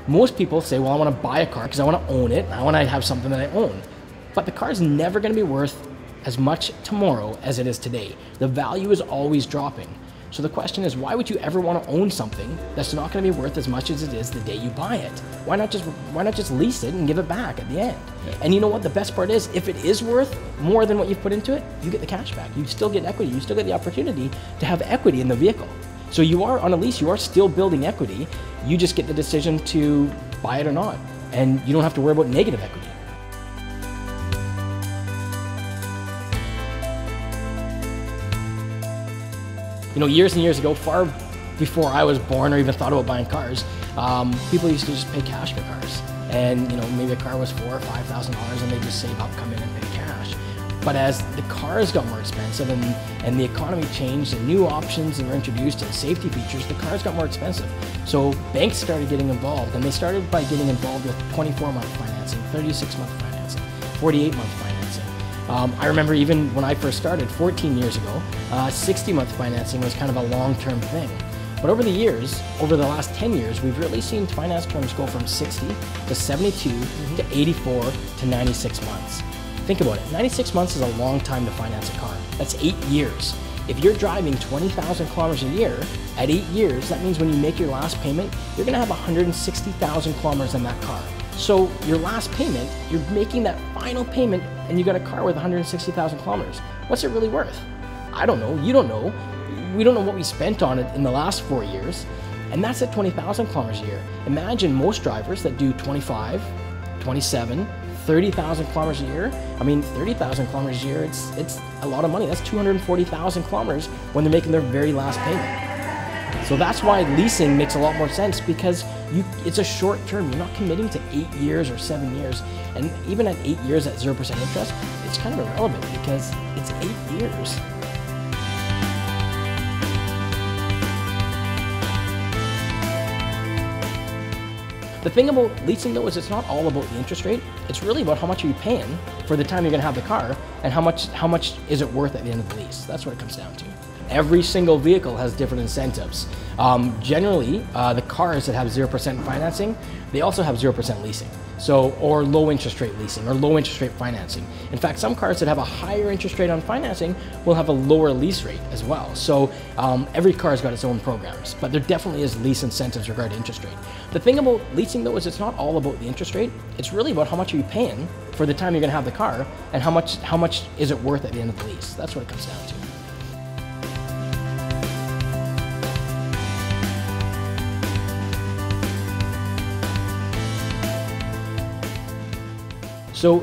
Most people say, well, I want to buy a car because I want to own it. I want to have something that I own. But the car is never going to be worth as much tomorrow as it is today. The value is always dropping. So the question is, why would you ever want to own something that's not going to be worth as much as it is the day you buy it? Why not just lease it and give it back at the end? Yeah. And you know what the best part is? If it is worth more than what you've put into it, you get the cash back. You still get equity. You still get the opportunity to have equity in the vehicle. So you are on a lease, you are still building equity. You just get the decision to buy it or not. And you don't have to worry about negative equity. You know, years and years ago, far before I was born or even thought about buying cars, people used to just pay cash for cars. And you know, maybe a car was $4,000 or $5,000 and they just save up, come in and pay cash. But as the cars got more expensive and the economy changed and new options were introduced and safety features, the cars got more expensive. So banks started getting involved, and they started by getting involved with 24-month financing, 36-month financing, 48-month financing. I remember even when I first started 14 years ago, 60-month financing was kind of a long-term thing. But over the years, over the last 10 years, we've really seen finance terms go from 60 to 72 to 84 to 96 months. Think about it, 96 months is a long time to finance a car. That's 8 years. If you're driving 20,000 kilometers a year, at 8 years, that means when you make your last payment, you're gonna have 160,000 kilometers in that car. So your last payment, you're making that final payment and you got a car with 160,000 kilometers. What's it really worth? I don't know, you don't know. We don't know what we spent on it in the last 4 years, and that's at 20,000 kilometers a year. Imagine most drivers that do 25, 27, 30,000 kilometers a year. I mean, 30,000 kilometers a year, it's a lot of money. That's 240,000 kilometers when they're making their very last payment. So that's why leasing makes a lot more sense, because it's a short term. You're not committing to 8 years or 7 years. And even at 8 years at 0% interest, it's kind of irrelevant because it's 8 years. The thing about leasing though is it's not all about the interest rate. It's really about how much are you paying for the time you're gonna have the car, and how much is it worth at the end of the lease. That's what it comes down to. Every single vehicle has different incentives. Generally, the cars that have 0% financing, they also have 0% leasing. Or low interest rate leasing or low interest rate financing. In fact, some cars that have a higher interest rate on financing will have a lower lease rate as well. So every car has got its own programs, but there definitely is lease incentives regarding interest rate. The thing about leasing though is it's not all about the interest rate. It's really about how much are you paying for the time you're gonna have the car, and how much is it worth at the end of the lease. That's what it comes down to. So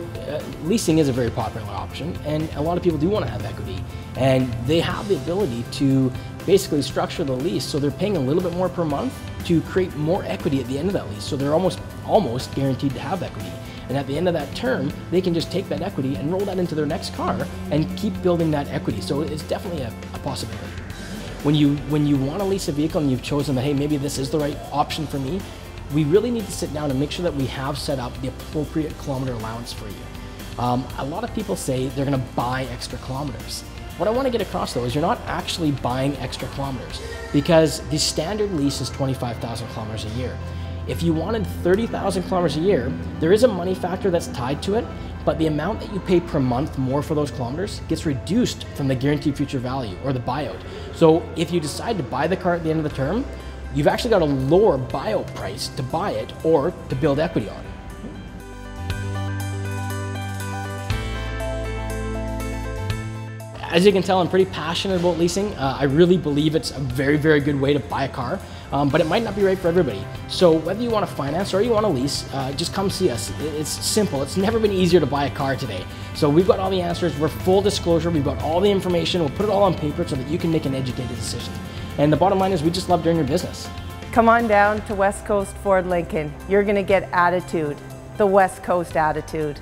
leasing is a very popular option, and a lot of people do want to have equity, and they have the ability to basically structure the lease so they're paying a little bit more per month to create more equity at the end of that lease. So they're almost guaranteed to have equity. And at the end of that term, they can just take that equity and roll that into their next car and keep building that equity. So it's definitely a possibility. When you want to lease a vehicle and you've chosen that, hey, maybe this is the right option for me, we really need to sit down and make sure that we have set up the appropriate kilometer allowance for you. A lot of people say they're gonna buy extra kilometers. What I wanna get across though is you're not actually buying extra kilometers, because the standard lease is 25,000 kilometers a year. If you wanted 30,000 kilometers a year, there is a money factor that's tied to it, but the amount that you pay per month more for those kilometers gets reduced from the guaranteed future value or the buyout. So if you decide to buy the car at the end of the term, you've actually got a lower buyout price to buy it or to build equity on it. As you can tell, I'm pretty passionate about leasing. I really believe it's a very, very good way to buy a car, but it might not be right for everybody. So whether you want to finance or you want to lease, just come see us. It's simple. It's never been easier to buy a car today. So we've got all the answers. We're full disclosure. We've got all the information. We'll put it all on paper so that you can make an educated decision. And the bottom line is we just love doing your business. Come on down to West Coast Ford Lincoln. You're going to get attitude, the West Coast attitude.